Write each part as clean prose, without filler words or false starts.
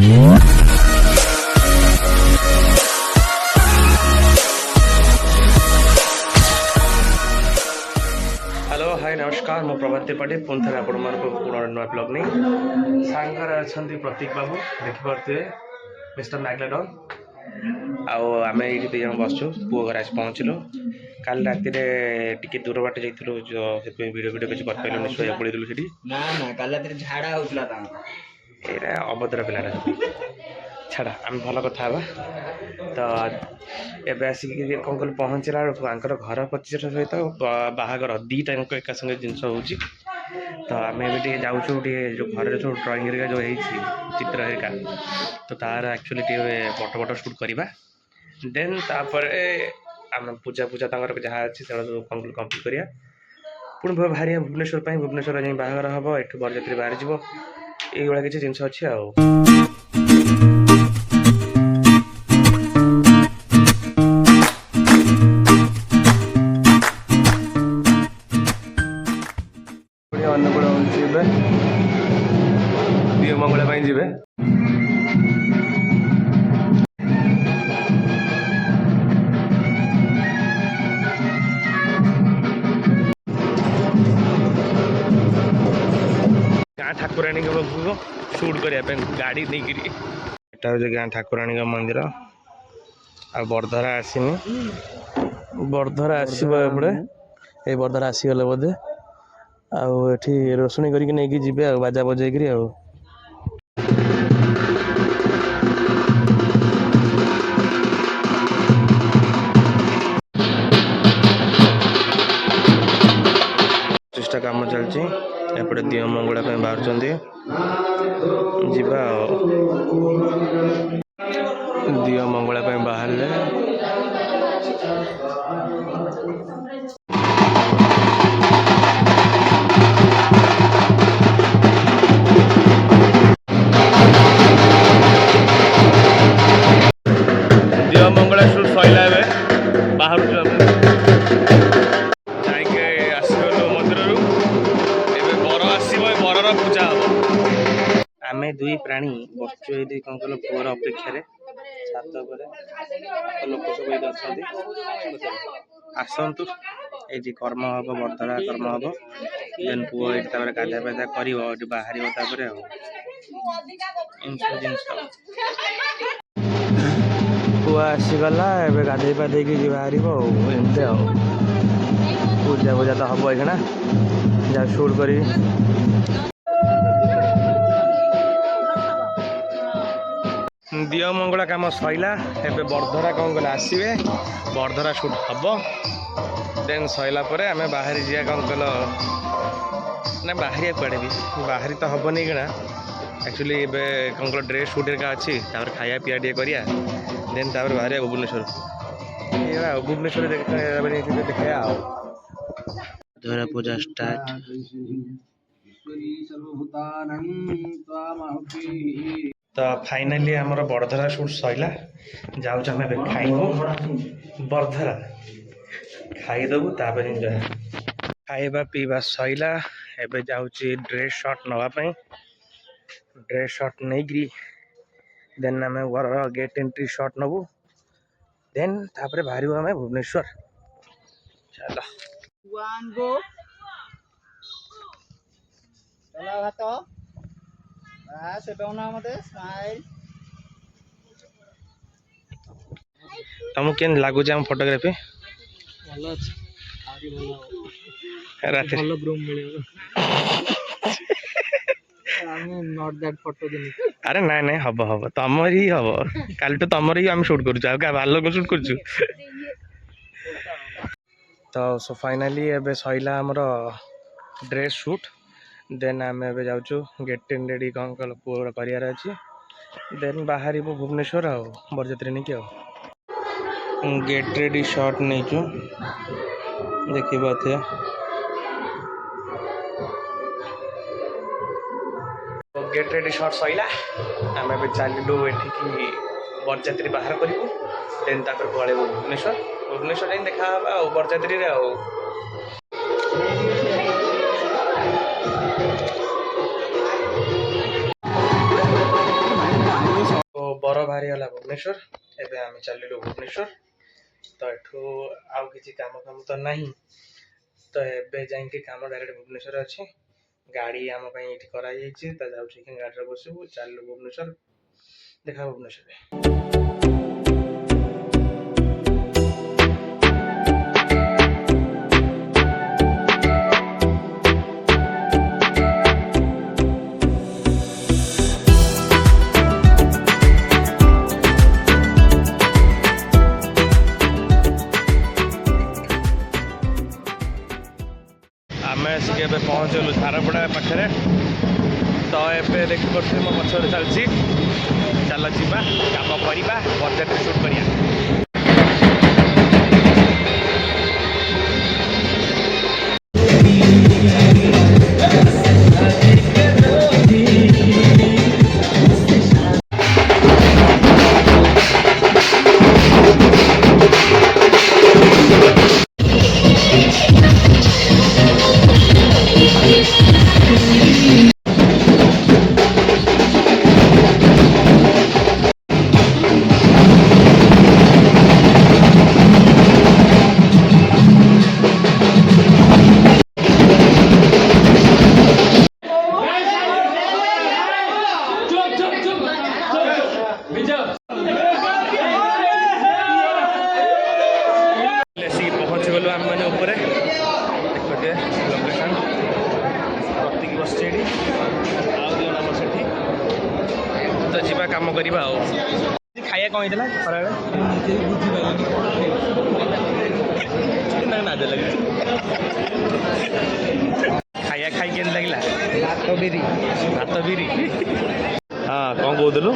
hello hi नमस्कार मु प्रभात त्रिपाठी पुणी थे आपण पुनः नुआ ब्लॉग नहीं सांगरे अच्छा प्रतीक बाबू देखिपे मिस्टर मैगलेडन आम ये जन बसचु पुओ घर आस पहुँचलु काल राति टे दूर बाट जाइलु भिडियो भिडियो किसी कर पाइलुनि शोया पड़ेलु सीटी ना ना काल रात झाड़ा होउतला ता ये अभद्र पिलाटा छाड़ा आम भल कथा तो एवं आसिक कौन कल पहुँचला बेलू घर प्रतिशत सहित बाहागर दीटा एका संगे जिनस हो तो आम जाऊँ जो घर जो ड्रॉइंग जो चित्र हेरिका तो तार एक्चुअली फोटो फोटो शूट करवा देन तापर आम पूजा पूजा जहाँ अच्छी कंप्लीट करा पुणी बाहर भुवनेश्वर जाए बाहर हम एठू बरजात्री बाहर जीव ये किसी जिनस अच्छी अनुकूल दिव मंगला जी गाँ ठाकुराणी शूट करने गाड़ी नहीं गाँ ठाकुराणी मंदिर आ बरधरा आसनी बरधरा आसपे ये बरधरा आसीगले बोधे आठी रोषणी करके जी बाजा बजेक चेष्टा काम चलती एपटे दिव मंगला बाहर जीवा दिव मंगला बाहर दिव मंगला शूट सैला बाहर पूजा हम आम दुई प्राणी बसचु कौन कल पुअर अपेक्षा छात लोक सब ये अच्छा आसतु ये कर्म हम बरधरा कर्म हम देन पुओ ये गाधा पाधा कर बाहर जिनस पुआ आसीगला ए गाधे पाधे बाहर एमती पूजा पूजा तो हम ये जा शूट कर दिव मंगला कम सैला एवं बरधरा कौन कल आसवे बरधरा शूट हम देन सैला आम बाहर जा कौन कल ना बाहर कड़े भी बाहर तो हेनी कि एक्चुअली कौन कल ड्रेस शूट अच्छी खाया पीया टे करा देन बाहर भुवनेश्वर भुवनेश्वर देखा धरा पूजा स्टार्ट तो फाइनाली आमर बरधरा शूट सैला जाऊँ खाइबू बरधरा खाईदेबू तापर एंजॉय खाइबा पीवा सैला एबे जाऊँगी ड्रेस शॉट नापी ड्रेस शॉट नहीं देन आम गेट एंट्री शॉट नबू देन तापर बाहर आम भुवनेश्वर चलो तुमको के लगुच आम फोटोग्राफी अरे ना ना हम हम तुम ही हम कल तो तुम ही आम शूट कर शूट कर तो सो फाइनाली एबे सैला आमर ड्रेस शूट देन आम ए जाऊँ गेट टेन रेडी कौन कल पूरा करार अच्छी देन बाहर भुवनेश्वर आ बरजात्री नहीं कि गेट रेडी शॉट नहीं देखिए गेट रेडी शॉट सैला आम ए चलू ये बरजात्री बाहर करूँ देन पलू भुवनेश्वर भुवनेश्वर जाए देखा बरजात्री बाहरी गला भुवनेश्वर एबे आम चलिलु भुवनेश्वर तो एठू आउ किसी काम काम तो नहीं तो एबे जाइए काम डायरेक्ट भुवनेश्वर अच्छे गाड़ी आम ये कराई जाऊँ गाड़ी बसबू चलू भुवनेश्वर देखा भुवनेश्वर आम आसिक पहुँचलु झारपड़ा पाखे तो ये देख पड़े मो पचर चलती चल जा कम करवा बजेट सुट करिया पहुँचीगलु आम मैंने देखते लोकेशन प्रतीक बस आम से तो जीवा कम करवा खाया कौन होता खरा ना लगे खाया खाई के लगे भात बिरी हाँ कौन कहलु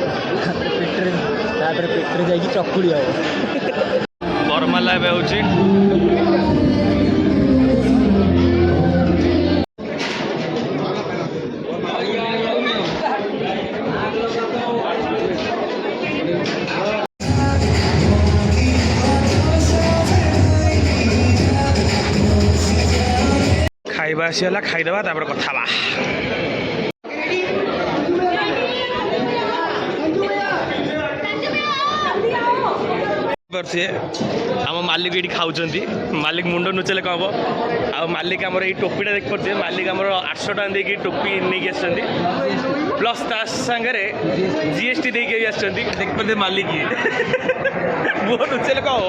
पेटर जाइए चकुड़ी हम बरमाला हूँ खाइबा आसीगला खाईदे तापर कथा आम मालिक ये खाऊँ मालिक मुंड नुचेले कम हम आ मालिक आम टोपीटा देख पड़े मालिक आम 800 टका देकी टोपी नहीं आस प्लस ता सांगे जीएसटी देके देख पड़े मालिक मुह नुचेले कम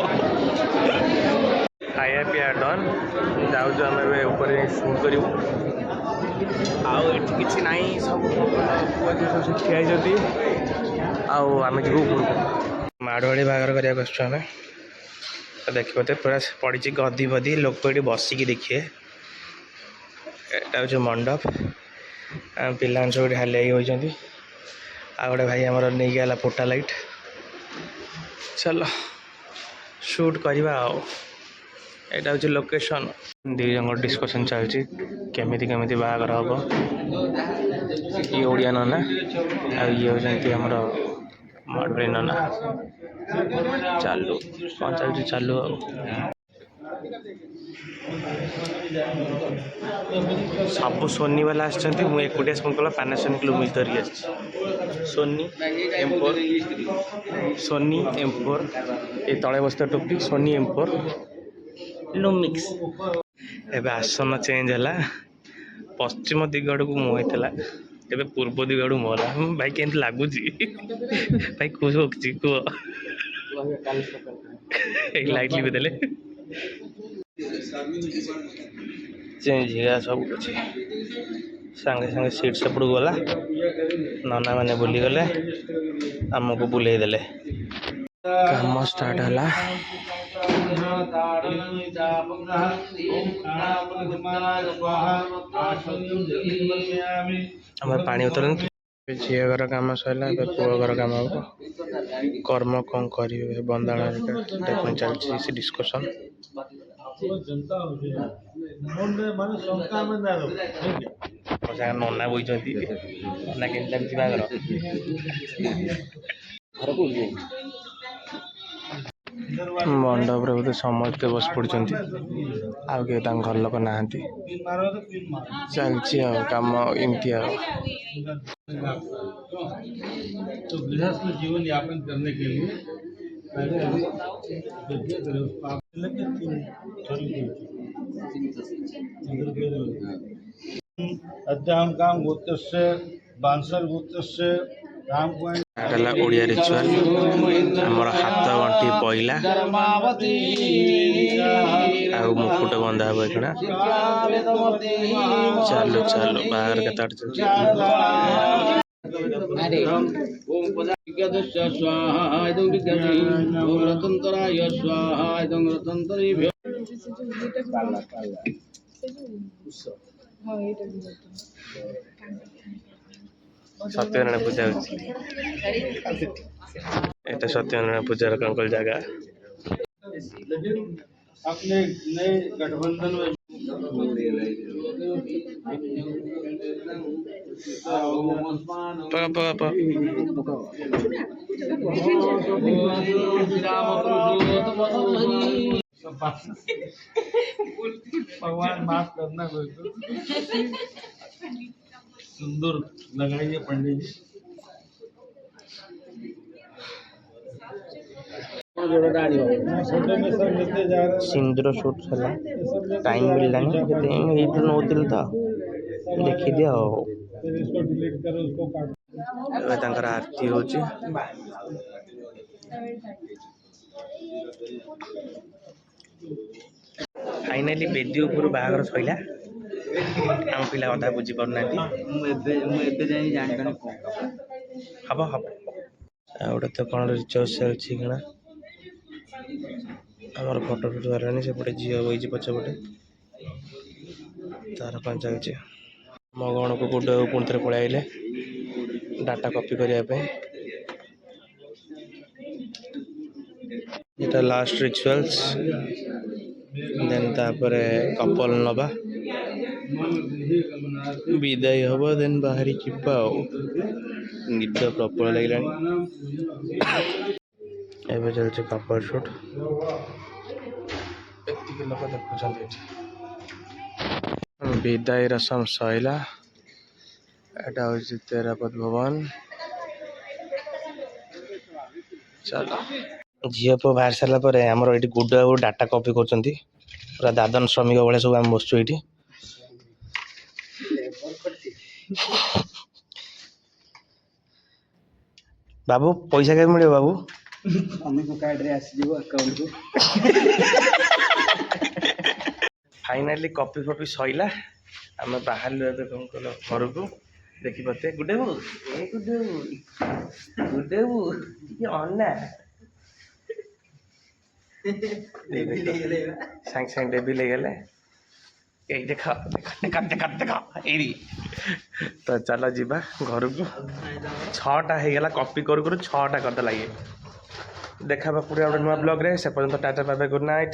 खाया पिया डन जाऊँ आम ऊपर सुट करूँ आउ कि ना सब ठियाई आम जीव माड़वाड़ी बागर करने तो देखिए तो पूरा पड़ी गदी बदी लोक ये बसिकी देखिए यहाँ हूँ मंडप पिला सब हालिया होती आ गए भाई आमर नहीं गला पोटा लाइट चलो शूट करवा यहाँ हूँ लोकेशन दी जन डिस्कसन चलती केमी केमी बागर हम ये ओडिया नना ये होती आमर माड़वाड़ी नना चालू कौन चलती चालू सब सोनी वाला मुझे एकुटिया स्पंकल पैनासोनिक लुमिक्स धरिक सोनी एम्पोर सोनी एम्पोर ये तले बसता टोपी सोनी एम्पोर लुमिक्स एबे आसन चेंज है पश्चिम दिगड़ को मुहला एबे पूर्व दिगड़ मोहला भाई के लगुच भाई कह लाइट लिपि देले चेंज है सब कुछ सांगे सांगे सीट सेपड़ गला नाना मैंने बुली गले आमको बुले देले काम स्टार्ट है आम पानी उतर झी घर कम सरला पुओ घर कम हम कर्म कौन कर बंदाण चलती डिस्कसन नना बही नना के लगी बागर मंडप बोधे समस्ते बस पड़ते आउ के घर लोक ना चलती कम एमती तो गृहस्थ जीवन यापन करने के लिए पहले अद्याम काम गोत्रस्य बांसर गोत्रस्य राम ओडिया रिचुअल आमर हाथ गंठी पइला आ मुकुट बंधा हम एखना चलो चलो बाहर के तट सत्यनारायण पूजा एटा सत्यनारायण पूजार कंकल जगह अपने नए गठबंधन में भगवान माफ करना सुंदर लगाइए पंडित जी सिंदूर शूट है टाइम मिलला नौल तो देखी दिया आरती हो फाइनाली बेदी उपर बाहर सैला आम पिला अधा बुझी पाना हम हम गोटे तो कौन रिचुअल्स चलती कण आमर फटो फटो हरानी सेपटे झील बही पछपटे तार कौन चलती मो गण को गुड पुणी थे पलि आइले डाटा कॉपी करने ये लास्ट रिचुअल्स देन तापरे कपल नबा विदाई हम देन बाहरी जीवा निद प्रबल लगे एवं चलते कपल शूट लोक देखुं विदाई रसम सैला एटा हूँ तेरापत भवन चलो झील पुओ बाहर सारापर आमर ये गुड बाबू डाटा कॉपी कर पूरा दादन श्रमिक भाई सब आम बसु ये बाबू पैसा के मिले बाबू फाइनाली कॉपी फॉपी सैला आम बाहर घर को देखी पाते गुड बाबू गुड बाबू अन्ना सांग सांग डेबी ले गले देखा देखा देखा देखा ये तो चलो जीवा घर को 6टा हो गला कॉपी करू करू 6टा करदे लगे देखा पूरा गोटे नुआ ब्लॉग रे से पर्यंत tata bye bye good night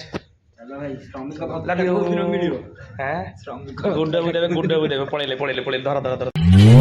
good good good पड़े पड़े धर धर धर